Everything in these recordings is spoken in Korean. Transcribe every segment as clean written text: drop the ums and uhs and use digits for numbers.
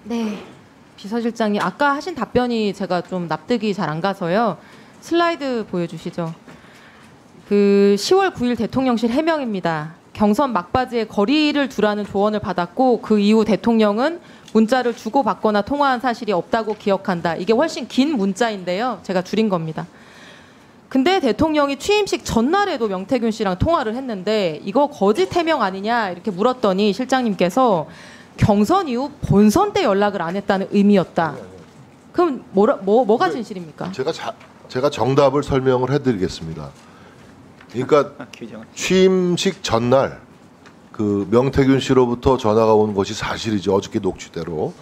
네, 비서실장님 아까 하신 답변이 제가 좀 납득이 잘 안 가서요. 슬라이드 보여주시죠. 그 10월 9일 대통령실 해명입니다. 경선 막바지에 거리를 두라는 조언을 받았고 그 이후 대통령은 문자를 주고받거나 통화한 사실이 없다고 기억한다. 이게 훨씬 긴 문자인데요. 제가 줄인 겁니다. 근데 대통령이 취임식 전날에도 명태균 씨랑 통화를 했는데 이거 거짓 해명 아니냐 이렇게 물었더니 실장님께서 경선 이후 본선 때 연락을 안 했다는 의미였다. 그럼 뭐가 진실입니까? 제가 정답을 설명을 해드리겠습니다. 그러니까 취임식 전날 그 명태균 씨로부터 전화가 온 것이 사실이죠. 어저께 녹취대로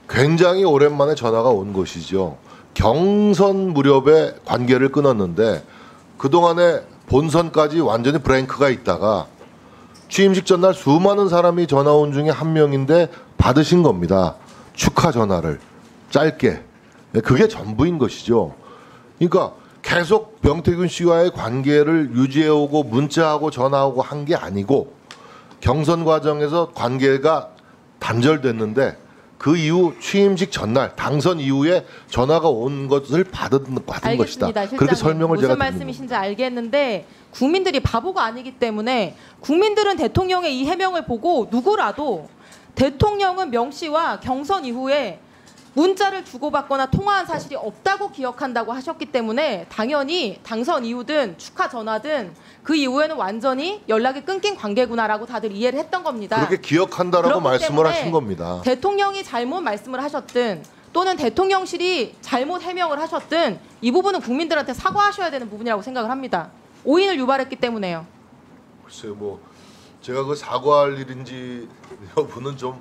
굉장히 오랜만에 전화가 온 것이죠. 경선 무렵에 관계를 끊었는데 그동안에 본선까지 완전히 브레이크가 있다가 취임식 전날 수많은 사람이 전화 온 중에 한 명인데 받으신 겁니다. 축하 전화를 짧게. 그게 전부인 것이죠. 그러니까 계속 명태균 씨와의 관계를 유지해오고 문자하고 전화하고 한 게 아니고 경선 과정에서 관계가 단절됐는데 그 이후 취임식 전날 당선 이후에 전화가 온 것을 받은 알겠습니다, 것이다. 실장님. 그렇게 설명을 제가 무슨 말씀이신지 알겠는데 국민들이 바보가 아니기 때문에 국민들은 대통령의 이 해명을 보고 누구라도 대통령은 명 씨와 경선 이후에 문자를 주고받거나 통화한 사실이 없다고 기억한다고 하셨기 때문에 당연히 당선 이후든 축하 전화든 그 이후에는 완전히 연락이 끊긴 관계구나라고 다들 이해를 했던 겁니다. 그렇게 기억한다라고 말씀을 하신 겁니다. 대통령이 잘못 말씀을 하셨든 또는 대통령실이 잘못 해명을 하셨든 이 부분은 국민들한테 사과하셔야 되는 부분이라고 생각을 합니다. 오인을 유발했기 때문에요. 글쎄요, 뭐 제가 그 사과할 일인지 여부는 좀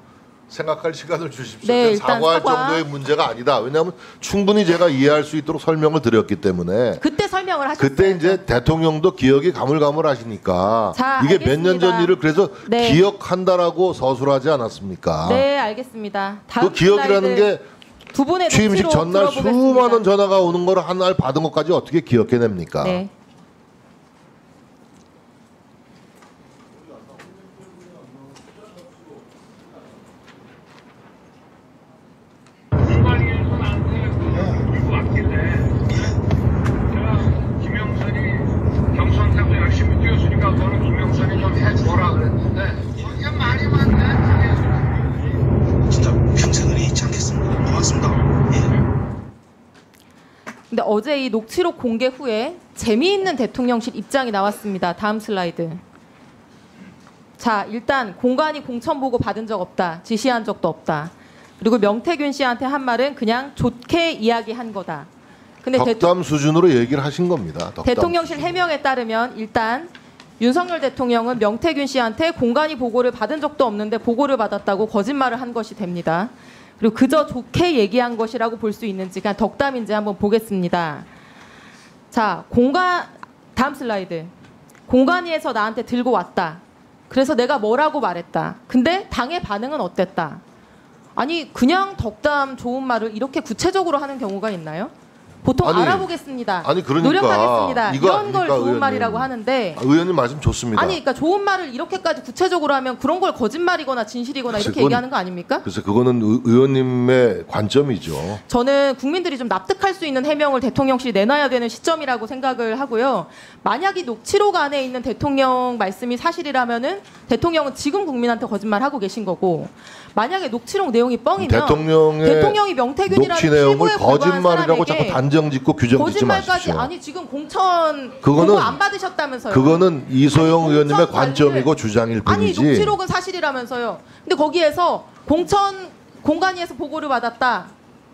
생각할 시간을 주십시오. 네, 사과할 정도의 문제가 아니다. 왜냐하면 충분히 제가 이해할 수 있도록 설명을 드렸기 때문에 그때 설명을 하셨어요. 그때 이제 대통령도 기억이 가물가물하시니까 자, 이게 몇 년 전 일을 그래서 네. 기억한다라고 서술하지 않았습니까? 네, 알겠습니다. 다음 그 기억이라는 게 두 분의 취임식 녹취록 전날 들어보겠습니다. 수많은 전화가 오는 걸 한 날 받은 것까지 어떻게 기억해냅니까? 네. 근데 어제 이 녹취록 공개 후에 재미있는 대통령실 입장이 나왔습니다. 다음 슬라이드. 자, 일단 공관이 공천 보고 받은 적 없다. 지시한 적도 없다. 그리고 명태균 씨한테 한 말은 그냥 좋게 이야기한 거다. 근데 덕담 수준으로 얘기를 하신 겁니다. 덕담 대통령실 수준. 해명에 따르면 일단 윤석열 대통령은 명태균 씨한테 공관이 보고를 받은 적도 없는데 보고를 받았다고 거짓말을 한 것이 됩니다. 그리고 그저 좋게 얘기한 것이라고 볼 수 있는지 그냥 덕담인지 한번 보겠습니다. 자, 다음 슬라이드. 공관위에서 나한테 들고 왔다. 그래서 내가 뭐라고 말했다. 근데 당의 반응은 어땠다. 아니 그냥 덕담 좋은 말을 이렇게 구체적으로 하는 경우가 있나요? 보통 알아보겠습니다. 아니 그러니까 노력하겠습니다. 이런 걸 좋은 의원님, 말이라고 하는데 의원님 말씀 좋습니다. 아니 그러니까 좋은 말을 이렇게까지 구체적으로 하면 그런 걸 거짓말이거나 진실이거나 이렇게 그건, 얘기하는 거 아닙니까? 그래서 그거는 의원님의 관점이죠. 저는 국민들이 좀 납득할 수 있는 해명을 대통령실이 내놔야 되는 시점이라고 생각을 하고요. 만약 이 녹취록 안에 있는 대통령 말씀이 사실이라면은 대통령은 지금 국민한테 거짓말하고 계신 거고 만약에 녹취록 내용이 뻥이면 대통령이 명태균이라는 녹취 내용을 피고에 거짓말이라고 자꾸 단정짓고 규정짓지 마십시오. 아니 지금 공천 그거는 보고 안 받으셨다면서요. 그거는 이소영 아니, 의원님의 공천 관점이고 주장일 뿐이지. 아니 녹취록은 사실이라면서요. 근데 거기에서 공관위에서 보고를 받았다.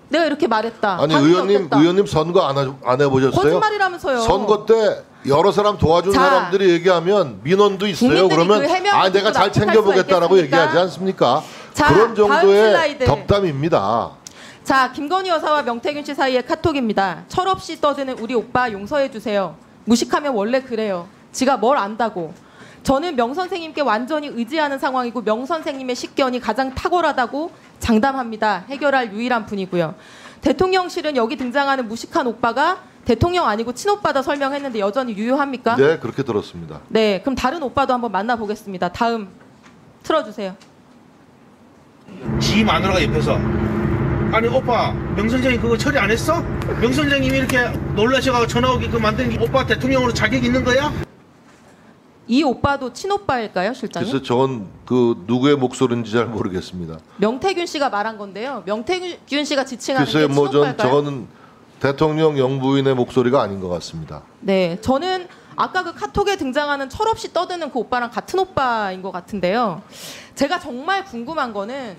내가 이렇게 말했다. 아니 의원님 선거 안 해보셨어요? 거짓말이라면서요. 선거 때 여러 사람 도와준 사람들이 얘기하면 민원도 있어요. 그러면 그 내가 잘 챙겨보겠다라고 얘기하지 않습니까? 자, 그런 정도의 슬라이드. 덕담입니다. 자, 김건희 여사와 명태균 씨 사이의 카톡입니다. 철없이 떠드는 우리 오빠 용서해 주세요. 무식하면 원래 그래요. 지가 뭘 안다고. 저는 명 선생님께 완전히 의지하는 상황이고 명 선생님의 식견이 가장 탁월하다고 장담합니다. 해결할 유일한 분이고요. 대통령실은 여기 등장하는 무식한 오빠가 대통령 아니고 친오빠다 설명했는데 여전히 유효합니까? 네, 그렇게 들었습니다. 네, 그럼 다른 오빠도 한번 만나보겠습니다. 다음 틀어주세요. 지 마누라가 옆에서 아니 오빠 명선생님 그거 처리 안 했어? 명선생님이 이렇게 놀라셔가지고 전화 오게끔 만든 게 오빠 대통령으로 자격 있는 거야? 이 오빠도 친오빠일까요, 실장님? 그래서 저건 그 누구의 목소리인지 잘 모르겠습니다. 명태균 씨가 말한 건데요. 명태균 씨가 지칭하는 게 글쎄요, 뭐 친오빠일까요? 저거는 대통령 영부인의 목소리가 아닌 것 같습니다. 네, 저는 아까 그 카톡에 등장하는 철없이 떠드는 그 오빠랑 같은 오빠인 것 같은데요. 제가 정말 궁금한 거는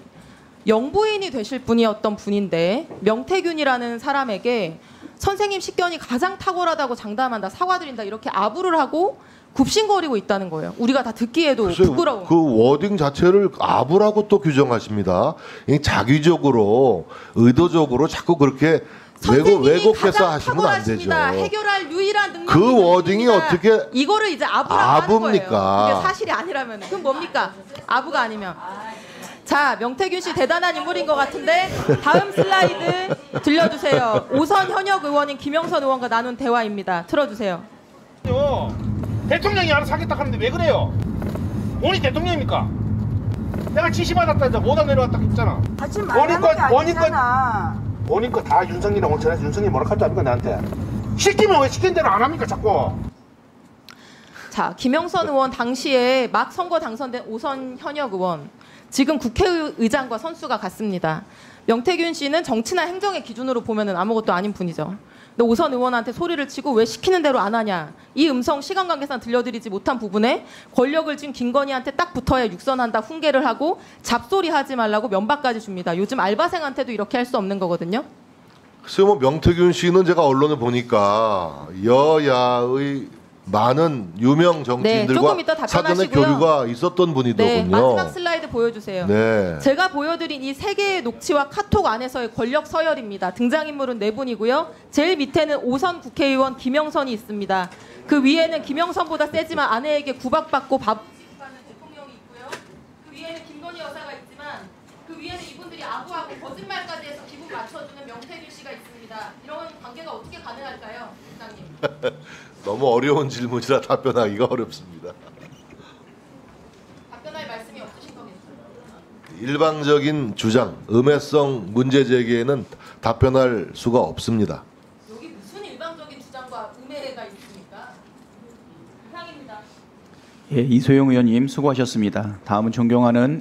영부인이 되실 분이었던 분인데 명태균이라는 사람에게 선생님 식견이 가장 탁월하다고 장담한다, 사과드린다 이렇게 아부를 하고 굽신거리고 있다는 거예요. 우리가 다 듣기에도 글쎄요, 부끄러운. 그 워딩 자체를 아부라고 또 규정하십니다. 이 자기적으로 의도적으로 자꾸 그렇게 왜곡해서 하시면 안 되죠. 해결할 유일한 능력이 그 워딩이 어떻게 이거를 이제 아부라고 아부입니까? 하는 거예요. 이게 사실이 아니라면 그럼 뭡니까? 아부가 아니면. 자, 명태균 씨 대단한 인물인 것 같은데 다음 슬라이드 들려주세요. 오선 현역 의원인 김영선 의원과 나눈 대화입니다. 틀어주세요. 대통령이 알아서 하겠다 하는데 왜 그래요? 원이 대통령입니까? 내가 지시 받았다 못안 내려왔다 했잖아. 하지 말라는 게 아니잖아. 원인 거 다 윤석이랑 오늘 전해서 윤석이 뭐라 할줄 압니까 나한테? 시키면 왜 시킨 대로 안 합니까 자꾸? 자, 김영선 의원 당시에 막 선거 당선된 오선 현역 의원, 지금 국회의장과 선수가 같습니다. 명태균 씨는 정치나 행정의 기준으로 보면은 아무것도 아닌 분이죠. 근데 오선 의원한테 소리를 치고 왜 시키는 대로 안 하냐, 이 음성 시간 관계상 들려드리지 못한 부분에 권력을 쥔 김건희한테 딱 붙어야 육선한다 훈계를 하고 잡소리하지 말라고 면박까지 줍니다. 요즘 알바생한테도 이렇게 할 수 없는 거거든요. 글쎄요, 뭐 명태균 씨는 제가 언론을 보니까 여야의 많은 유명 정치인들과 조금 이따 사전에 답변하시고요. 교류가 있었던 분이더군요. 네, 마지막 슬라이드 보여주세요. 네. 제가 보여드린 이 세 개의 녹취와 카톡 안에서의 권력 서열입니다. 등장인물은 네 분이고요. 제일 밑에는 오선 국회의원 김영선이 있습니다. 그 위에는 김영선보다 세지만 아내에게 구박받고 밥하는 대통령이 있고요. 그 위에는 김건희 여사가 있지만 그 위에는 이분들이 아부하고 거짓말까지 해서 기분 맞춰주는 명태균 씨가 있습니다. 이런 관계가 어떻게 가능할까요, 부장님? 너무 어려운 질문이라 답변하기가 어렵습니다. 답변할 말씀이 없으신 거겠어요? 일방적인 주장, 음해성 문제 제기에는 답변할 수가 없습니다. 여기 무슨 일방적인 주장과 음해가 있습니까? 이상입니다. 예, 이소영 의원님 수고하셨습니다. 다음은 존경하는